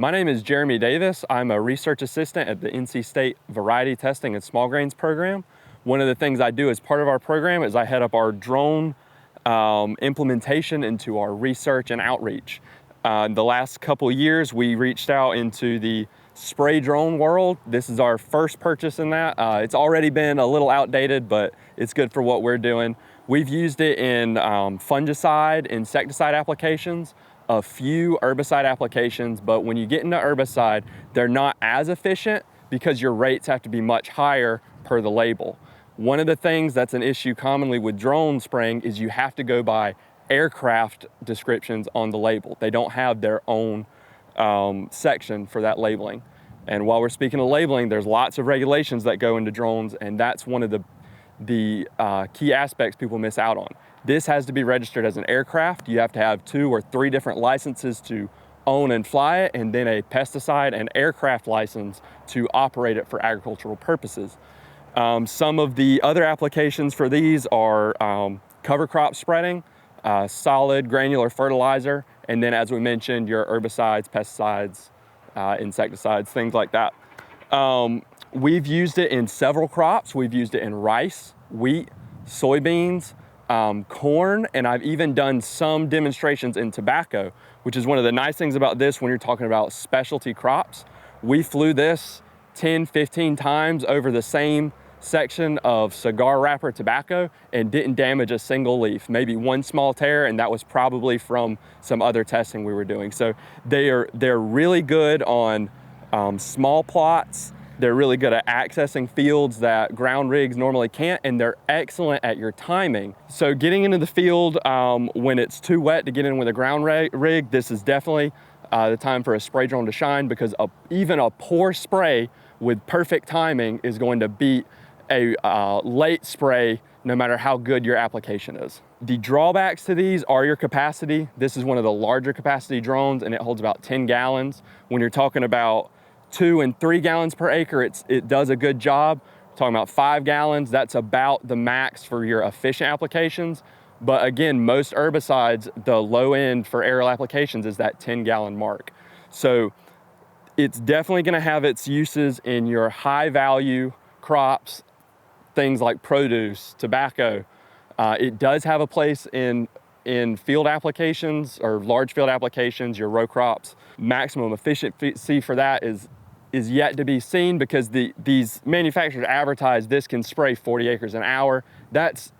My name is Jeremy Davis. I'm a research assistant at the NC State Variety Testing and Small Grains program. One of the things I do as part of our program is I head up our drone implementation into our research and outreach. The last couple years, we reached out into the spray drone world. This is our first purchase in that. It's already been a little outdated, but it's good for what we're doing. We've used it in fungicide, insecticide applications, a few herbicide applications, but when you get into herbicide, they're not as efficient because your rates have to be much higher per the label. One of the things that's an issue commonly with drone spraying is you have to go by aircraft descriptions on the label. They don't have their own section for that labeling. And while we're speaking of labeling, there's lots of regulations that go into drones, and that's one of the key aspects people miss out on. This has to be registered as an aircraft. You have to have 2 or 3 different licenses to own and fly it, and then a pesticide and aircraft license to operate it for agricultural purposes. Some of the other applications for these are cover crop spreading, solid granular fertilizer, and then as we mentioned, your herbicides, pesticides, insecticides, things like that. We've used it in several crops. We've used it in rice, wheat, soybeans, corn, and I've even done some demonstrations in tobacco, which is one of the nice things about this when you're talking about specialty crops. We flew this 10, 15 times over the same section of cigar wrapper tobacco and didn't damage a single leaf, maybe one small tear, and that was probably from some other testing we were doing. So they're really good on small plots. They're really good at accessing fields that ground rigs normally can't, and they're excellent at your timing. So getting into the field when it's too wet to get in with a ground rig, this is definitely the time for a spray drone to shine, because even a poor spray with perfect timing is going to beat a late spray no matter how good your application is. The drawbacks to these are your capacity. This is one of the larger capacity drones, and it holds about 10 gallons. When you're talking about 2 and 3 gallons per acre, it does a good job. Talking about 5 gallons, that's about the max for your efficient applications. But again, most herbicides, the low end for aerial applications is that 10-gallon mark. So it's definitely gonna have its uses in your high value crops, things like produce, tobacco. It does have a place in field applications or large field applications, your row crops. Maximum efficiency for that is yet to be seen, because these manufacturers advertise this can spray 40 acres an hour.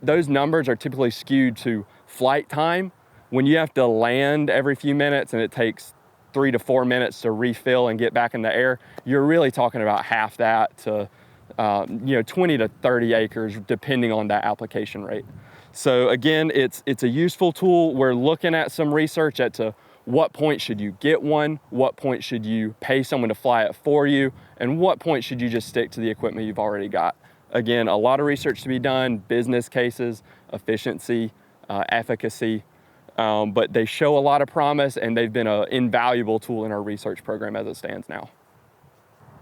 Those numbers are typically skewed to flight time. When you have to land every few minutes and it takes 3 to 4 minutes to refill and get back in the air, you're really talking about half that to 20 to 30 acres, depending on that application rate. So again, it's a useful tool. We're looking at some research to what point should you get one, what point should you pay someone to fly it for you, and what point should you just stick to the equipment you've already got. Again, a lot of research to be done, business cases, efficiency, efficacy, but they show a lot of promise, and they've been an invaluable tool in our research program as it stands now.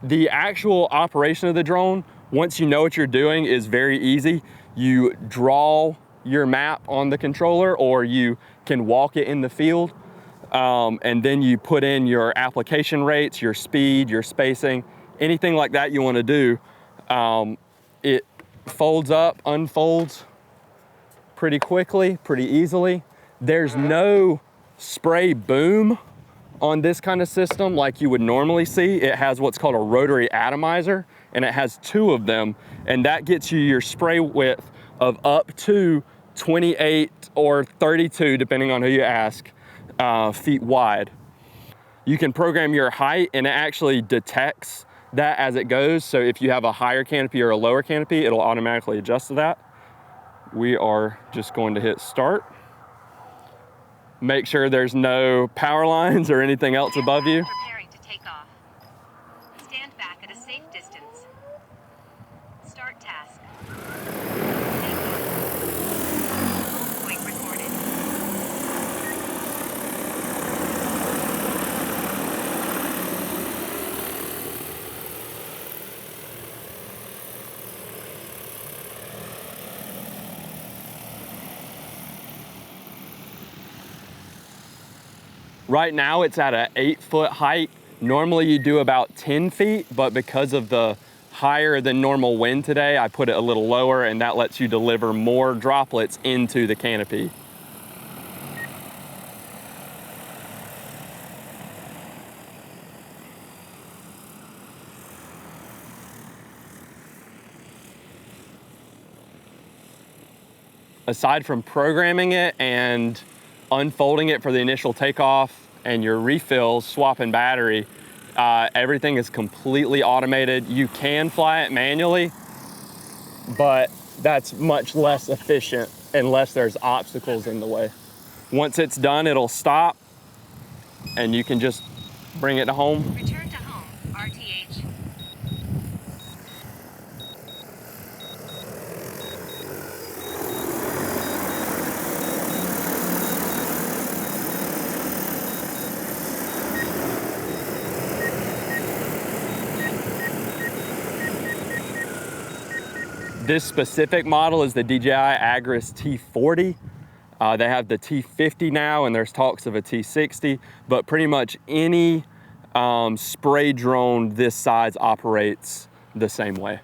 The actual operation of the drone, once you know what you're doing, is very easy. You draw your map on the controller, or you can walk it in the field, and then you put in your application rates, your speed, your spacing, anything like that you want to do. It folds up, unfolds pretty quickly, pretty easily. There's no spray boom on this kind of system like you would normally see. It has what's called a rotary atomizer, and it has 2 of them, and that gets you your spray width of up to 28 or 32, depending on who you ask, feet wide. You can program your height, and it actually detects that as it goes. So if you have a higher canopy or a lower canopy, it'll automatically adjust to that. We are just going to hit start. Make sure there's no power lines or anything else above you. Preparing to take off. Stand back at a safe distance. Start task. Point recorded. Right now it's at an 8-foot height Normally you do about 10 feet, but because of the higher than normal wind today, I put it a little lower, and that lets you deliver more droplets into the canopy. Aside from programming it and unfolding it for the initial takeoff and your refills, swapping battery, everything is completely automated. You can fly it manually, but that's much less efficient unless there's obstacles in the way. Once it's done, it'll stop and you can just bring it to home. Return to home, RTH. This specific model is the DJI Agris T40. They have the T50 now, and there's talks of a T60, but pretty much any spray drone this size operates the same way.